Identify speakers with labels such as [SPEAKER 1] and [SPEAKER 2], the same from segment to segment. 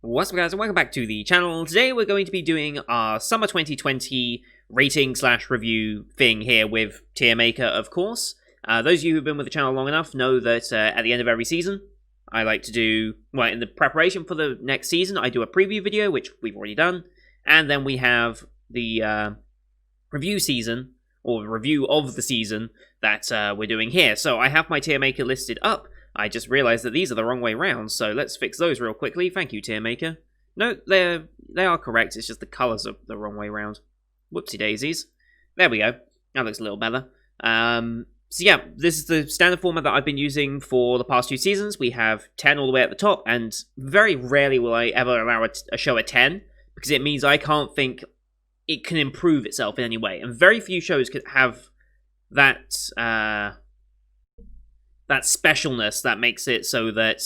[SPEAKER 1] What's up, guys, and welcome back to the channel. Today we're going to be doing our summer 2020 rating/review thing here with Tier Maker, of course. Those of you who've been with the channel long enough know that at the end of every season, I like to do, well, in the preparation for the next season, I do a preview video, which we've already done, and then we have the review season, or review of the season, that we're doing here. So I have my Tier Maker listed up. I just realized that these are the wrong way round, so let's fix those real quickly. Thank you, Tier Maker. No, they are correct, it's just the colours are the wrong way round. Whoopsie daisies. There we go. That looks a little better. So yeah, this is the standard format that I've been using for the past 2 seasons. We have 10 all the way at the top, and very rarely will I ever allow a show a 10, because it means I can't think it can improve itself in any way. And very few shows could have that that specialness that makes it so that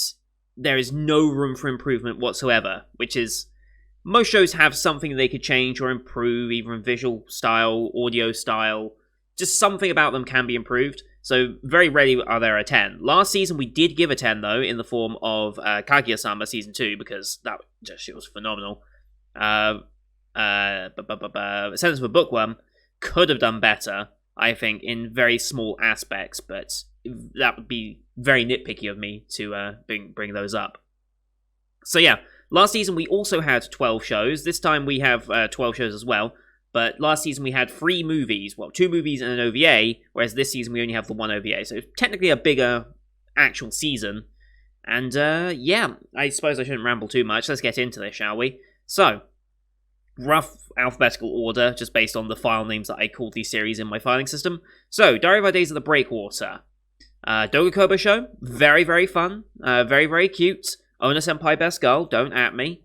[SPEAKER 1] there is no room for improvement whatsoever, which is, most shows have something they could change or improve, either in visual style, audio style, just something about them can be improved, so very rarely are there a 10. Last season we did give a 10 though, in the form of Kaguya-sama Season 2, because that just shit was phenomenal. Sentence of a Bookworm could have done better, I think, in very small aspects, but that would be very nitpicky of me to bring those up. So yeah, last season we also had 12 shows. This time we have 12 shows as well. But last season we had 3 movies. Well, 2 movies and an OVA, whereas this season we only have the 1 OVA. So technically a bigger actual season. And yeah, I suppose I shouldn't ramble too much. Let's get into this, shall we? So, rough alphabetical order, just based on the file names that I called these series in my filing system. So, Diary of Our Days of the Breakwater. Dogakobo Show, very, very fun, very, very cute. Ona Senpai Best Girl, don't at me.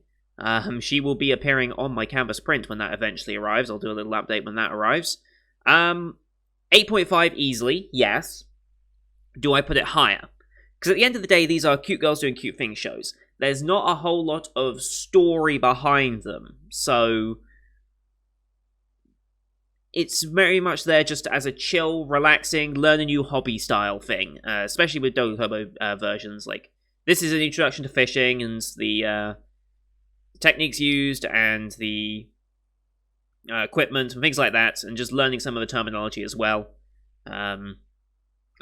[SPEAKER 1] She will be appearing on my canvas print when that eventually arrives. I'll do a little update when that arrives. 8.5 easily, yes. Do I put it higher? Because at the end of the day, these are cute girls doing cute things shows. There's not a whole lot of story behind them, so it's very much there just as a chill, relaxing, learn a new hobby style thing, especially with Dogakobo versions. Like, this is an introduction to fishing and the techniques used and the equipment and things like that, and just learning some of the terminology as well. I'm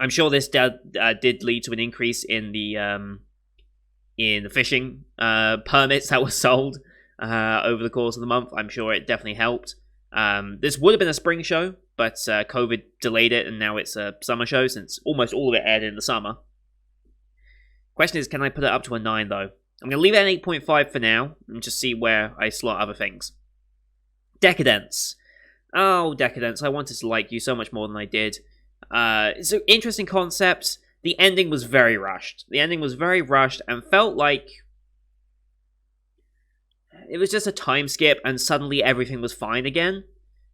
[SPEAKER 1] sure this did lead to an increase in the fishing permits that were sold over the course of the month. I'm sure it definitely helped. This would have been a spring show, but COVID delayed it, and now it's a summer show, since almost all of it aired in the summer. Question is, can I put it up to a 9, though? I'm going to leave it at 8.5 for now, and just see where I slot other things. Decadence. Oh, Decadence, I wanted to like you so much more than I did. It's an interesting concept. The ending was very rushed. The ending was very rushed, and felt like it was just a time skip, and suddenly everything was fine again.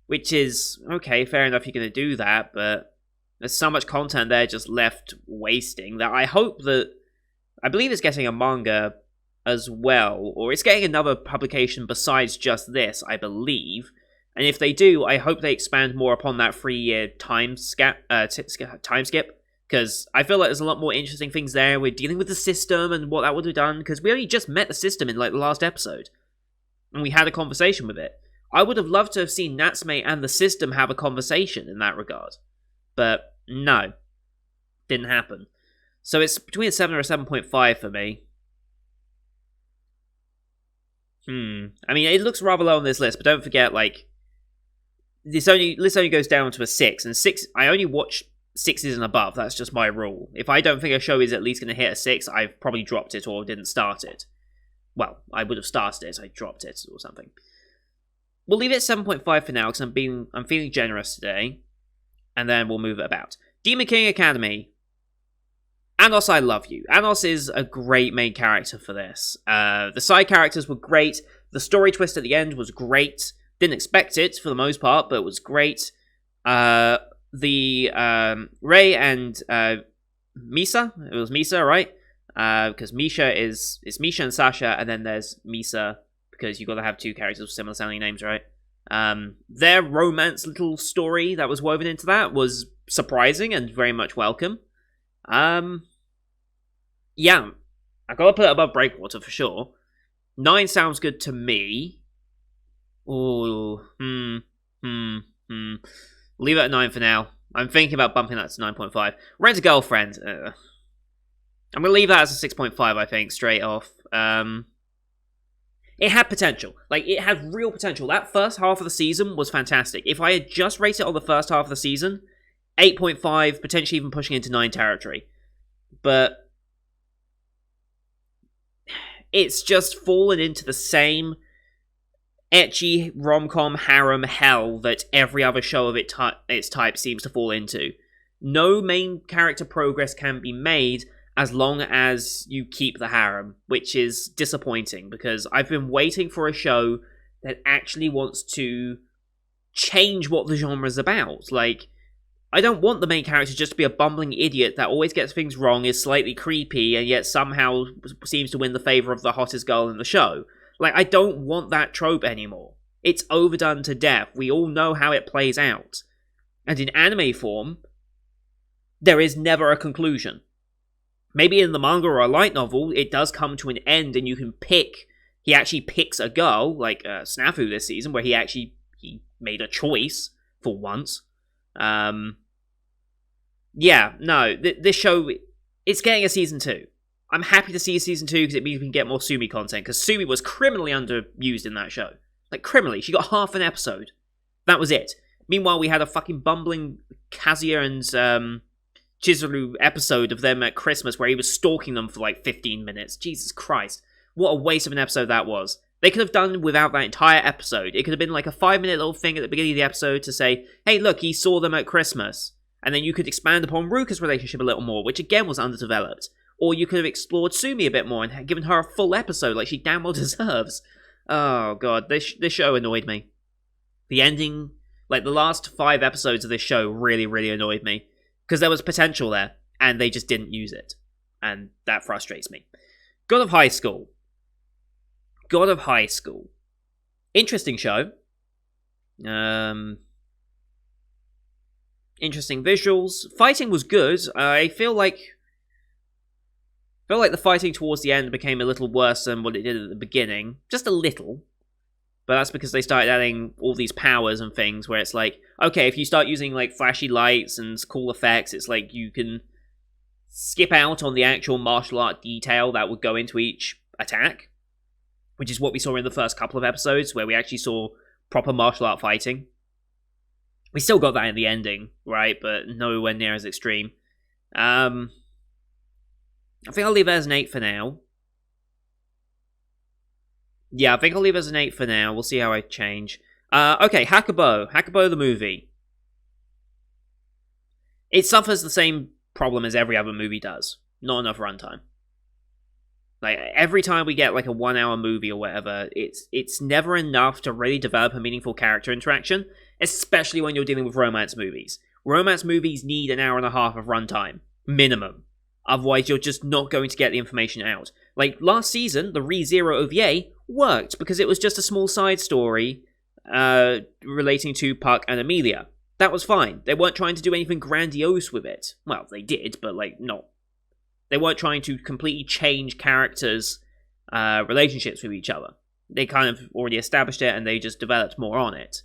[SPEAKER 1] Which is, okay, fair enough, you're going to do that, but there's so much content there just left wasting that I hope that... I believe it's getting a manga as well, or it's getting another publication besides just this, I believe. And if they do, I hope they expand more upon that 3-year time skip, because I feel like there's a lot more interesting things there. We're dealing with the system and what that would have done, because we only just met the system in like the last episode, and we had a conversation with it. I would have loved to have seen Natsume and the system have a conversation in that regard, but no, didn't happen. So it's between a 7 or a 7.5 for me. I mean, it looks rather low on this list, but don't forget, like, this only goes down to a 6, and 6, I only watch 6s and above. That's just my rule. If I don't think a show is at least going to hit a 6, I've probably dropped it or didn't start it. Well, I would have started it, I dropped it or something. We'll leave it at 7.5 for now, because I'm feeling generous today, and then we'll move it about. Demon King Academy. Anos, I love you. Anos is a great main character for this. The side characters were great. The story twist at the end was great. Didn't expect it for the most part, but it was great. The Rei and Misa. It was Misa, right? Because Misha is Misha and Sasha, and then there's Misa, because you've got to have 2 characters with similar sounding names, right? Their romance little story that was woven into that was surprising and very much welcome. Yeah, I've got to put it above Breakwater for sure. 9 sounds good to me. Ooh, Leave it at 9 for now. I'm thinking about bumping that to 9.5. Rent a Girlfriend. I'm going to leave that as a 6.5, I think, straight off. It had potential. Like, it had real potential. That first half of the season was fantastic. If I had just rated it on the first half of the season, 8.5, potentially even pushing into 9 territory. But it's just fallen into the same ecchi rom-com harem hell that every other show of its type seems to fall into. No main character progress can be made as long as you keep the harem, which is disappointing, because I've been waiting for a show that actually wants to change what the genre is about. Like, I don't want the main character just to be a bumbling idiot that always gets things wrong, is slightly creepy, and yet somehow seems to win the favor of the hottest girl in the show. Like, I don't want that trope anymore. It's overdone to death. We all know how it plays out. And in anime form, there is never a conclusion. Maybe in the manga or a light novel, it does come to an end and you can pick... He actually picks a girl, like Snafu this season, where he made a choice, for once. This show, it's getting a season 2. I'm happy to see a season 2 because it means we can get more Sumi content, because Sumi was criminally underused in that show. Like, criminally. She got half an episode. That was it. Meanwhile, we had a fucking bumbling Kazuya and Chizuru episode of them at Christmas where he was stalking them for like 15 minutes. Jesus Christ. What a waste of an episode that was. They could have done without that entire episode. It could have been like a 5-minute little thing at the beginning of the episode to say, hey, look, he saw them at Christmas. And then you could expand upon Ruka's relationship a little more, which again was underdeveloped. Or you could have explored Sumi a bit more and given her a full episode like she damn well deserves. Oh, God, this show annoyed me. The ending, like the last 5 episodes of this show really, really annoyed me. Because there was potential there, and they just didn't use it. And that frustrates me. God of High School. God of High School. Interesting show. Interesting visuals. Fighting was good. I feel like the fighting towards the end became a little worse than what it did at the beginning. Just a little. But that's because they started adding all these powers and things where it's like, okay, if you start using like flashy lights and cool effects, it's like you can skip out on the actual martial art detail that would go into each attack, which is what we saw in the first couple of episodes where we actually saw proper martial art fighting. We still got that in the ending, right? But nowhere near as extreme. I think I'll leave it as an 8 for now. Yeah, I think I'll leave it as an 8 for now. We'll see how I change. Okay, Hakubo. Hakubo the movie. It suffers the same problem as every other movie does. Not enough runtime. Like, every time we get like a 1-hour movie or whatever, it's never enough to really develop a meaningful character interaction, especially when you're dealing with romance movies. Romance movies need an hour and a half of runtime. Minimum. Otherwise, you're just not going to get the information out. Like, last season, the ReZero OVA worked because it was just a small side story relating to Puck and Amelia. That was fine. They weren't trying to do anything grandiose with it. Well, they did, but, like, not. They weren't trying to completely change characters' relationships with each other. They kind of already established it, and they just developed more on it.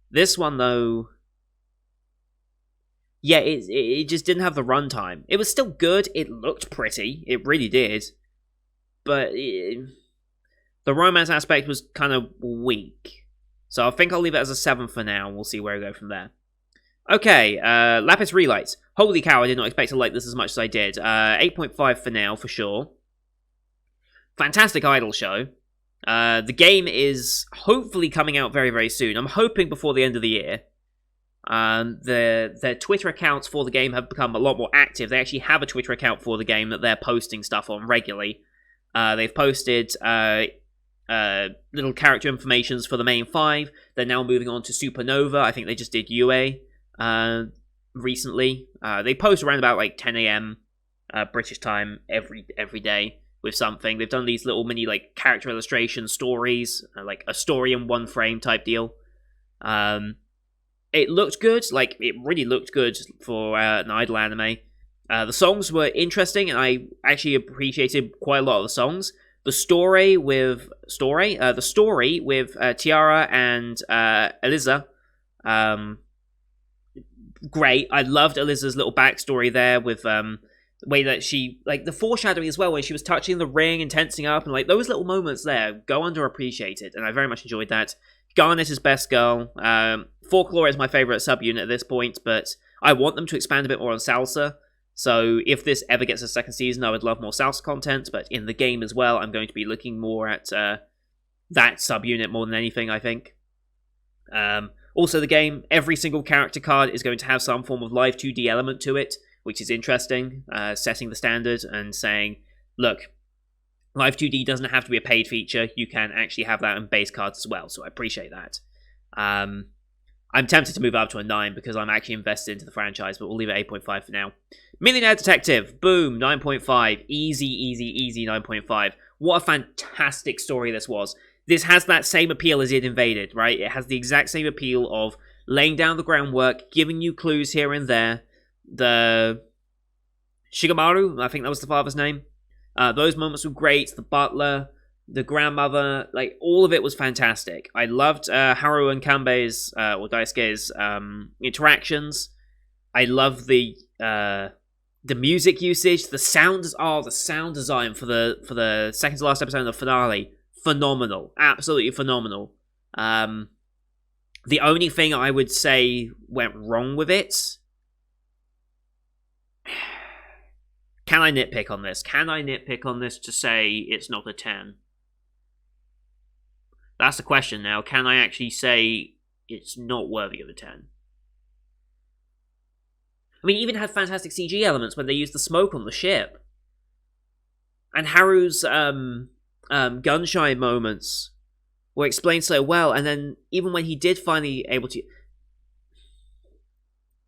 [SPEAKER 1] This one, though... Yeah, it just didn't have the runtime. It was still good. It looked pretty. It really did. But the romance aspect was kind of weak. So I think I'll leave it as a 7 for now, and we'll see where I go from there. Okay, Lapis Relights. Holy cow, I did not expect to like this as much as I did. 8.5 for now, for sure. Fantastic idol show. The game is hopefully coming out very, very soon. I'm hoping before the end of the year. Their Twitter accounts for the game have become a lot more active. They actually have a Twitter account for the game that they're posting stuff on regularly. They've posted little character informations for the main 5. They're now moving on to Supernova. I think they just did UA recently. They post around about like 10 a.m. British time every day with something. They've done these little mini like character illustration stories, like a story in one frame type deal. It looked good, like, it really looked good for an idol anime. The songs were interesting, and I actually appreciated quite a lot of the songs, Tiara and Eliza. Great. I loved Eliza's little backstory there with the way that she, like, the foreshadowing as well, when she was touching the ring and tensing up, and like those little moments there go underappreciated, and I very much enjoyed that. Garnet is best girl. Folklore is my favorite subunit at this point, but I want them to expand a bit more on Salsa. So if this ever gets a second season, I would love more Salsa content, but in the game as well, I'm going to be looking more at that subunit more than anything, I think. Also, the game, every single character card is going to have some form of live 2D element to it, which is interesting, setting the standard and saying, look, live 2D doesn't have to be a paid feature, you can actually have that in base cards as well, so I appreciate that. I'm tempted to move up to a 9 because I'm actually invested into the franchise, but we'll leave it 8.5 for now. Millionaire Detective, boom, 9.5. Easy 9.5. What a fantastic story this was. This has that same appeal as It Invaded, right? It has the exact same appeal of laying down the groundwork, giving you clues here and there. The Shigemaru, I think that was the father's name. Those moments were great. The butler, the grandmother, like, all of it was fantastic. I loved Haru and Kanbei's, or Daisuke's, interactions. I love the music usage, the sound design for the second to last episode of the finale, phenomenal, absolutely phenomenal. The only thing I would say went wrong with it. Can I nitpick on this? Can I nitpick on this to say it's not a 10? That's the question now. Can I actually say it's not worthy of a 10? I mean, it even had fantastic CG elements when they used the smoke on the ship. And Haru's gunshine moments were explained so well, and then even when he did finally able to...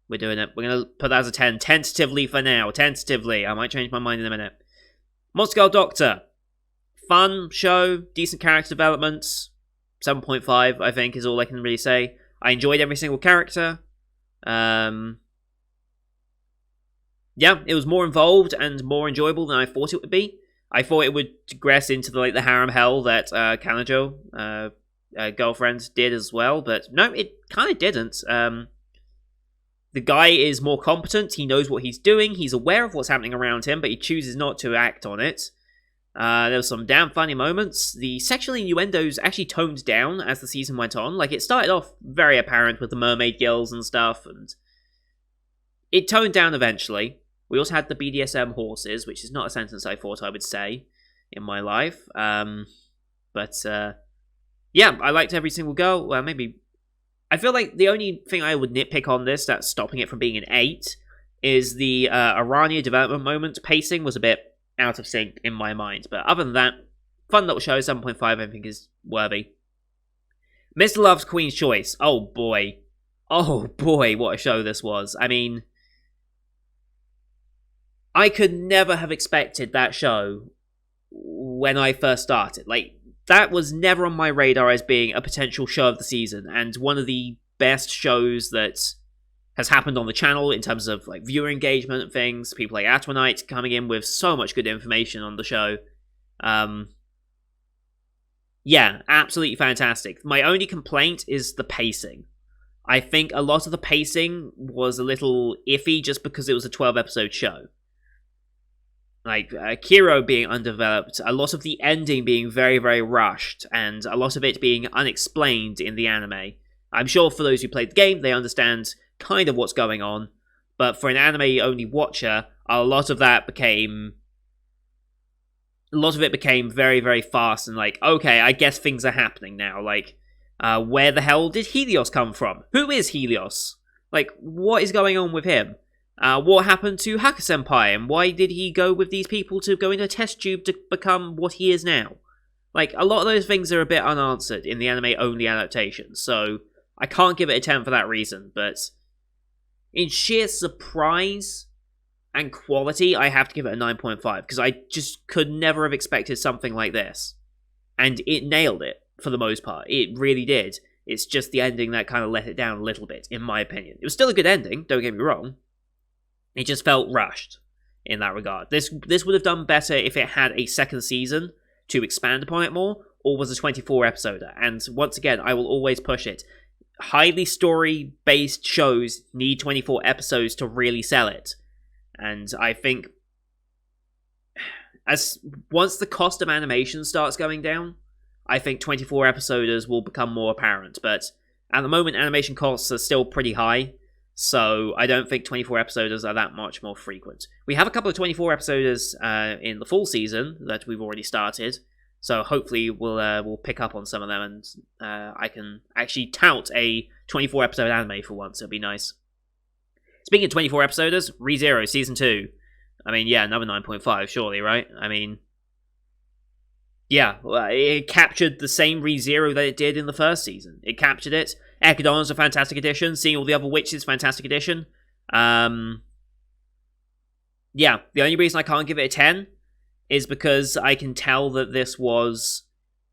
[SPEAKER 1] We're doing it. We're going to put that as a 10. Tentatively for now. Tentatively. I might change my mind in a minute. Monster Girl Doctor. Fun show. Decent character developments. 7.5, I think, is all I can really say. I enjoyed every single character. Yeah, it was more involved and more enjoyable than I thought it would be. I thought it would digress into the harem hell that Kanojo, girlfriend, did as well, but no, it kind of didn't. The guy is more competent, he knows what he's doing, he's aware of what's happening around him, but he chooses not to act on it. There were some damn funny moments. The sexual innuendos actually toned down as the season went on. Like, it started off very apparent with the mermaid girls and stuff, and it toned down eventually. We also had the BDSM horses, which is not a sentence I thought I would say in my life. Yeah, I liked every single girl. Well, maybe... I feel like the only thing I would nitpick on this that's stopping it from being an 8 is the Arania development moment. Pacing was a bit out of sync in my mind. But other than that, fun little show. 7.5 I think is worthy. Mr. Love's Queen's Choice. Oh boy, what a show this was. I mean... I could never have expected that show when I first started. Like, that was never on my radar as being a potential show of the season, and one of the best shows that has happened on the channel in terms of like viewer engagement and things. People like Atwanite coming in with so much good information on the show. Yeah, absolutely fantastic. My only complaint is the pacing. I think a lot of the pacing was a little iffy just because it was a 12-episode show. Like, Kiro being undeveloped, a lot of the ending being very, very rushed, and a lot of it being unexplained in the anime. I'm sure for those who played the game, they understand kind of what's going on, but for an anime-only watcher, a lot of it became very, very fast, and like, okay, I guess things are happening now. Like, where the hell did Helios come from? Who is Helios? Like, what is going on with him? What happened to Haka-senpai, and why did he go with these people to go into a test tube to become what he is now? Like, a lot of those things are a bit unanswered in the anime-only adaptation, so I can't give it a 10 for that reason, but in sheer surprise and quality, I have to give it a 9.5, because I just could never have expected something like this. And it nailed it, for the most part. It really did. It's just the ending that kind of let it down a little bit, in my opinion. It was still a good ending, don't get me wrong. It just felt rushed in that regard. This would have done better if it had a second season, to expand upon it more, or was a 24-episoder. And once again, I will always push it. Highly story-based shows need 24 episodes to really sell it. And I think once the cost of animation starts going down, I think 24 episoders will become more apparent. But at the moment, animation costs are still pretty high, so I don't think 24 episoders are that much more frequent. We have a couple of 24 episoders in the fall season that we've already started, so hopefully we'll pick up on some of them, and I can actually tout a 24 episode anime for once. It'll be nice. Speaking of 24 episoders, ReZero Season 2. I mean, yeah, another 9.5, surely, right? I mean, yeah, it captured the same ReZero that it did in the first season. It captured it. Ekadon's a fantastic addition. Seeing all the other witches, fantastic addition. Yeah, the only reason I can't give it a 10 is because I can tell that this was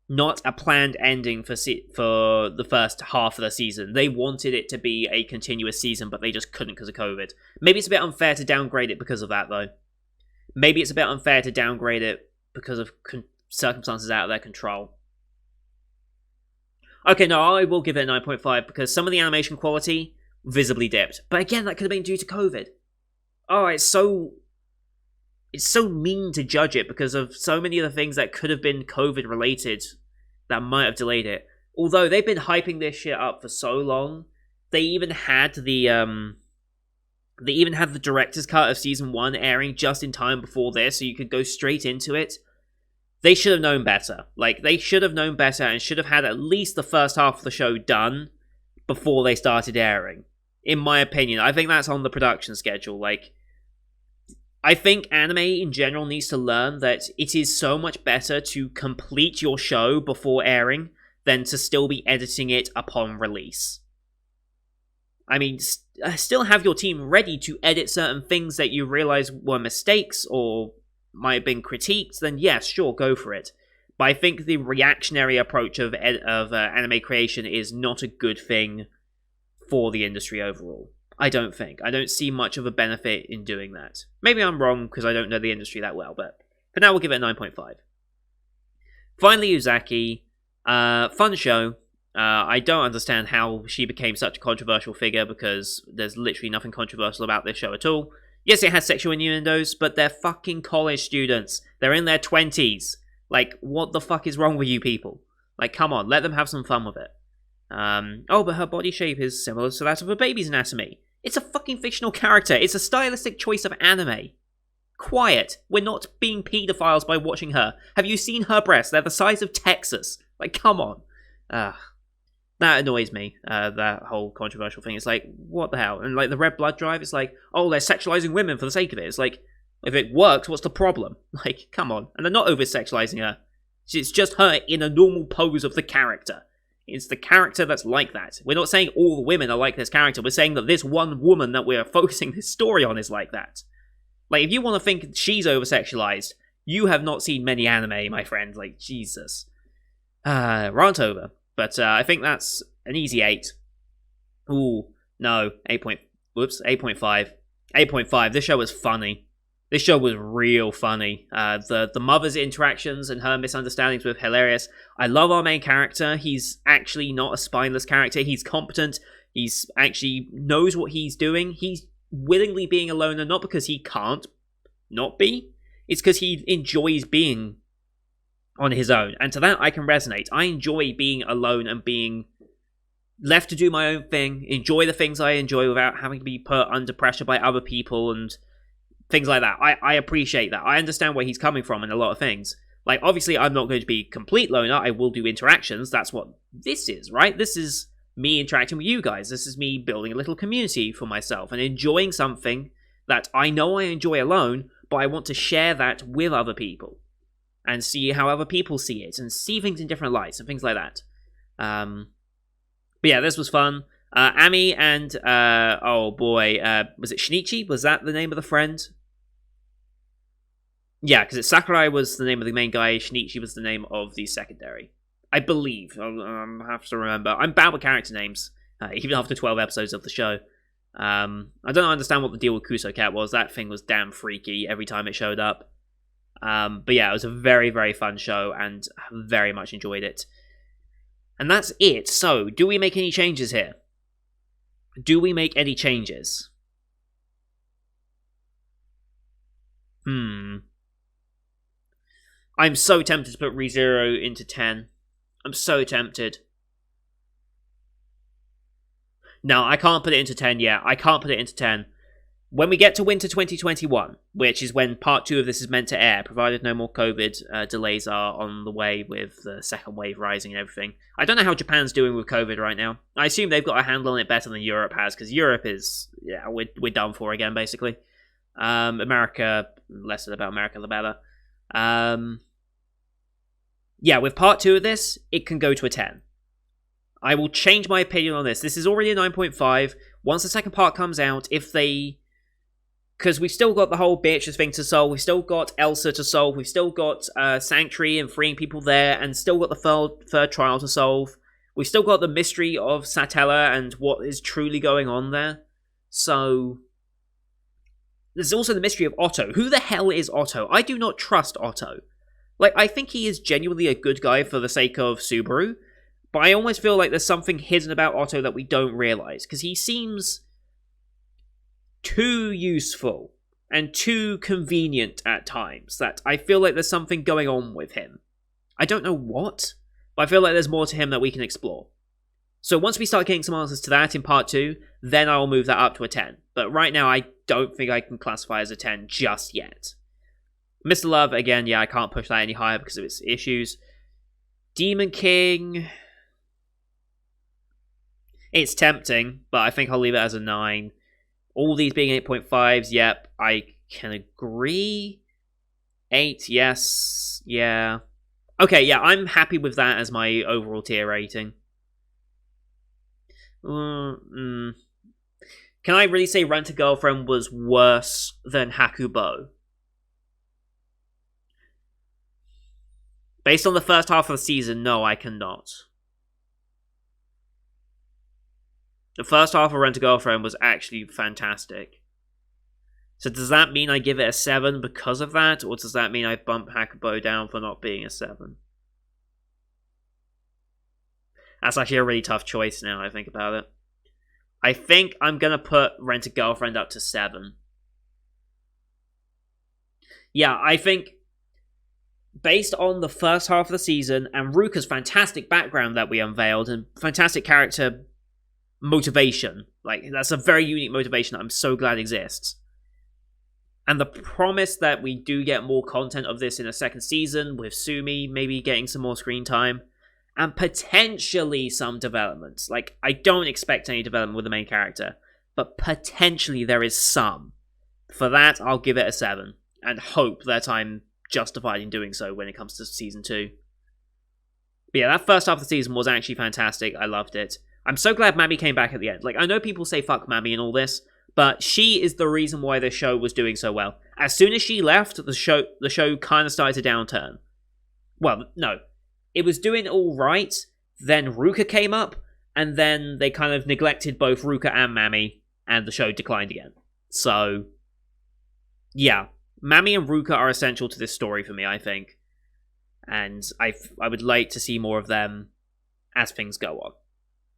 [SPEAKER 1] not a planned ending for the first half of the season. They wanted it to be a continuous season, but they just couldn't because of COVID. Maybe it's a bit unfair to downgrade it because of that, though. Maybe it's a bit unfair to downgrade it because of circumstances out of their control. Okay, no, I will give it a 9.5 because some of the animation quality visibly dipped. But again, that could have been due to COVID. Oh, it's so mean to judge it because of so many of the things that could have been COVID related that might have delayed it. Although they've been hyping this shit up for so long, they even had the director's cut of season 1 airing just in time before this, so you could go straight into it. They should have known better. Like, they should have known better and should have had at least the first half of the show done before they started airing. In my opinion, I think that's on the production schedule. Like, I think anime in general needs to learn that it is so much better to complete your show before airing than to still be editing it upon release. I mean, still have your team ready to edit certain things that you realize were mistakes or might have been critiqued, then yes, sure, go for it. But I think the reactionary approach of anime creation is not a good thing for the industry overall. I don't see much of a benefit in doing that. Maybe I'm wrong because I don't know the industry that well, but for now we'll give it a 9.5. Finally, Uzaki. Fun show. I don't understand how she became such a controversial figure because there's literally nothing controversial about this show at all. Yes, it has sexual innuendos, but they're fucking college students. They're in their 20s. Like, what the fuck is wrong with you people? Like, come on, let them have some fun with it. Oh, but her body shape is similar to that of a baby's anatomy. It's a fucking fictional character. It's a stylistic choice of anime. Quiet. We're not being pedophiles by watching her. Have you seen her breasts? They're the size of Texas. Like, come on. That annoys me, that whole controversial thing. It's like, what the hell? And like the red blood drive, it's like, oh, they're sexualizing women for the sake of it. It's like, if it works, what's the problem? Like, come on. And they're not over-sexualizing her. It's just her in a normal pose of the character. It's the character that's like that. We're not saying all the women are like this character. We're saying that this one woman that we're focusing this story on is like that. Like, if you want to think she's over-sexualized, you have not seen many anime, my friend. Like, Jesus. Rant over. But I think that's an easy 8. Ooh, no, 8.5. 8.5. This show was funny. This show was real funny. The mother's interactions and her misunderstandings were hilarious. I love our main character. He's actually not a spineless character. He's competent. He's actually knows what he's doing. He's willingly being a loner, not because he can't not be. It's because he enjoys being on his own, and to that I can resonate. I enjoy being alone and being left to do my own thing, enjoy the things I enjoy without having to be put under pressure by other people and things like that. I appreciate that. I understand where he's coming from in a lot of things. Like, obviously I'm not going to be complete loner. I will do interactions. That's what this is, right? This is me interacting with you guys. This is me building a little community for myself and enjoying something that I know I enjoy alone, but I want to share that with other people and see how other people see it, and see things in different lights, and things like that. But yeah, this was fun. Ami and, oh boy, was it Shinichi? Was that the name of the friend? Yeah, because Sakurai was the name of the main guy, Shinichi was the name of the secondary. I believe. I have to remember. I'm bad with character names, even after 12 episodes of the show. I don't understand what the deal with Kuso Cat was. That thing was damn freaky every time it showed up. But yeah, it was a very, very fun show, and very much enjoyed it. And that's it. So, do we make any changes here? Do we make any changes? I'm so tempted to put ReZero into 10. I'm so tempted. No, I can't put it into 10 yet. I can't put it into 10. When we get to winter 2021, which is when part 2 of this is meant to air, provided no more COVID delays are on the way with the second wave rising and everything. I don't know how Japan's doing with COVID right now. I assume they've got a handle on it better than Europe has, because Europe is, yeah, we're done for again, basically. America, less about America, the better. Yeah, with part 2 of this, it can go to a 10. I will change my opinion on this. This is already a 9.5. Once the second part comes out, if they... Because we've still got the whole Beatrice thing to solve, we've still got Elsa to solve, we've still got Sanctuary and freeing people there, and still got the third trial to solve. We've still got the mystery of Satella and what is truly going on there. So... There's also the mystery of Otto. Who the hell is Otto? I do not trust Otto. Like, I think he is genuinely a good guy for the sake of Subaru, but I almost feel like there's something hidden about Otto that we don't realize, because he seems too useful and too convenient at times that I feel like there's something going on with him. I don't know what, but I feel like there's more to him that we can explore. So once we start getting some answers to that in part 2, then I'll move that up to a 10. But right now, I don't think I can classify as a 10 just yet. Mr. Love, again, yeah, I can't push that any higher because of its issues. Demon King... It's tempting, but I think I'll leave it as a 9. All these being 8.5s, yep, I can agree. 8, yes, yeah. Okay, yeah, I'm happy with that as my overall tier rating. Can I really say Rent-A-Girlfriend was worse than Hakubo? Based on the first half of the season, no, I cannot. The first half of Rent-A-Girlfriend was actually fantastic. So does that mean I give it a 7 because of that? Or does that mean I bump Hakubo down for not being a 7? That's actually a really tough choice now I think about it. I think I'm going to put Rent-A-Girlfriend up to 7. Yeah, I think based on the first half of the season and Ruka's fantastic background that we unveiled and fantastic character motivation, like that's a very unique motivation that I'm so glad exists. And the promise that we do get more content of this in a second season with Sumi maybe getting some more screen time and potentially some developments. Like, I don't expect any development with the main character, but potentially there is some. For that, I'll give it a 7 and hope that I'm justified in doing so when it comes to season 2. But yeah, that first half of the season was actually fantastic. I loved it. I'm so glad Mami came back at the end. Like, I know people say fuck Mami and all this, but she is the reason why the show was doing so well. As soon as she left, the show kind of started to downturn. Well, no. It was doing all right, then Ruka came up, and then they kind of neglected both Ruka and Mami, and the show declined again. So, yeah. Mami and Ruka are essential to this story for me, I think. And I would like to see more of them as things go on.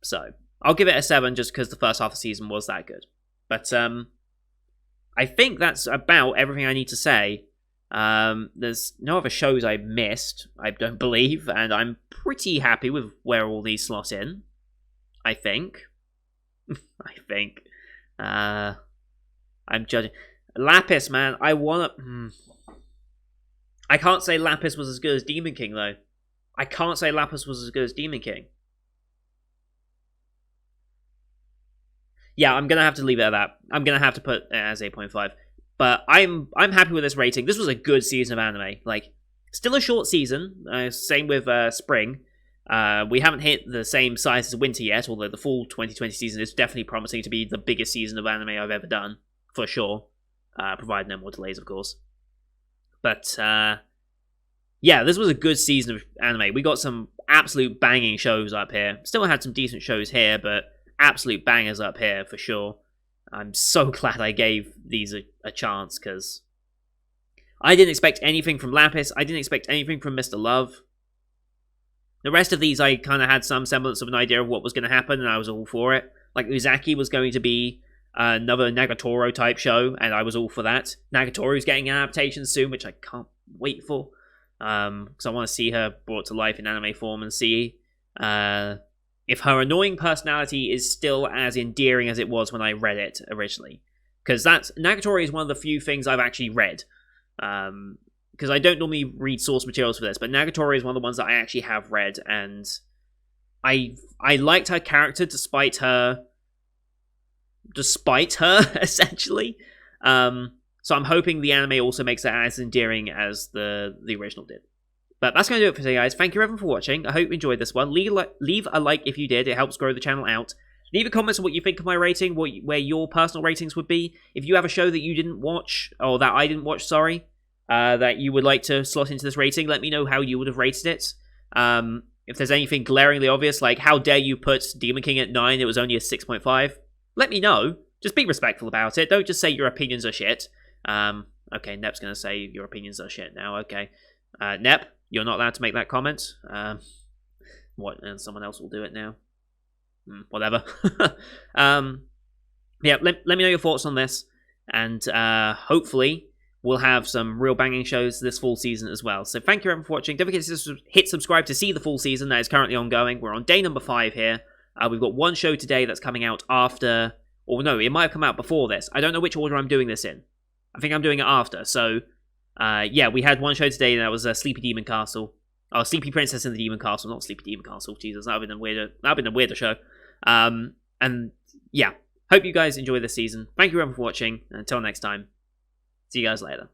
[SPEAKER 1] So, I'll give it a 7 just because the first half of the season was that good. But, I think that's about everything I need to say. There's no other shows I missed, I don't believe, and I'm pretty happy with where all these slot in. I think. I'm judging. Lapis, man, I can't say Lapis was as good as Demon King, though. I can't say Lapis was as good as Demon King. Yeah, I'm gonna have to leave it at that. I'm gonna have to put it as 8.5. But I'm happy with this rating. This was a good season of anime. Like, still a short season. Same with spring. We haven't hit the same size as winter yet, although the full 2020 season is definitely promising to be the biggest season of anime I've ever done, for sure. Provided no more delays, of course. But, yeah, this was a good season of anime. We got some absolute banging shows up here. Still had some decent shows here, but absolute bangers up here, for sure. I'm so glad I gave these a chance, because I didn't expect anything from Lapis. I didn't expect anything from Mr. Love. The rest of these, I kind of had some semblance of an idea of what was going to happen, and I was all for it. Like, Uzaki was going to be another Nagatoro-type show, and I was all for that. Nagatoro's getting an adaptation soon, which I can't wait for. Because I want to see her brought to life in anime form and see if her annoying personality is still as endearing as it was when I read it originally. Because Nagatoro is one of the few things I've actually read. Because I don't normally read source materials for this, but Nagatoro is one of the ones that I actually have read, and I liked her character despite her, essentially. So I'm hoping the anime also makes it as endearing as the original did. But that's going to do it for today, guys. Thank you everyone for watching. I hope you enjoyed this one. Leave a like if you did. It helps grow the channel out. Leave a comment on what you think of my rating, where your personal ratings would be. If you have a show that you didn't watch, or that I didn't watch, sorry, that you would like to slot into this rating, let me know how you would have rated it. If there's anything glaringly obvious, like how dare you put Demon King at 9, it was only a 6.5, let me know. Just be respectful about it. Don't just say your opinions are shit. Okay, Nep's going to say your opinions are shit now. Okay. Nep, you're not allowed to make that comment. What? And someone else will do it now. Whatever. Yeah, let me know your thoughts on this. And hopefully we'll have some real banging shows this fall season as well. So thank you everyone for watching. Don't forget to hit subscribe to see the full season that is currently ongoing. We're on day number 5 here. We've got one show today that's coming out after... Or no, it might have come out before this. I don't know which order I'm doing this in. I think I'm doing it after. So, yeah, we had one show today, and that was Sleepy Demon Castle. Oh, Sleepy Princess in the Demon Castle, not Sleepy Demon Castle. Jesus, that would have been a weirder show. And, yeah, hope you guys enjoy this season. Thank you everyone for watching, and until next time, see you guys later.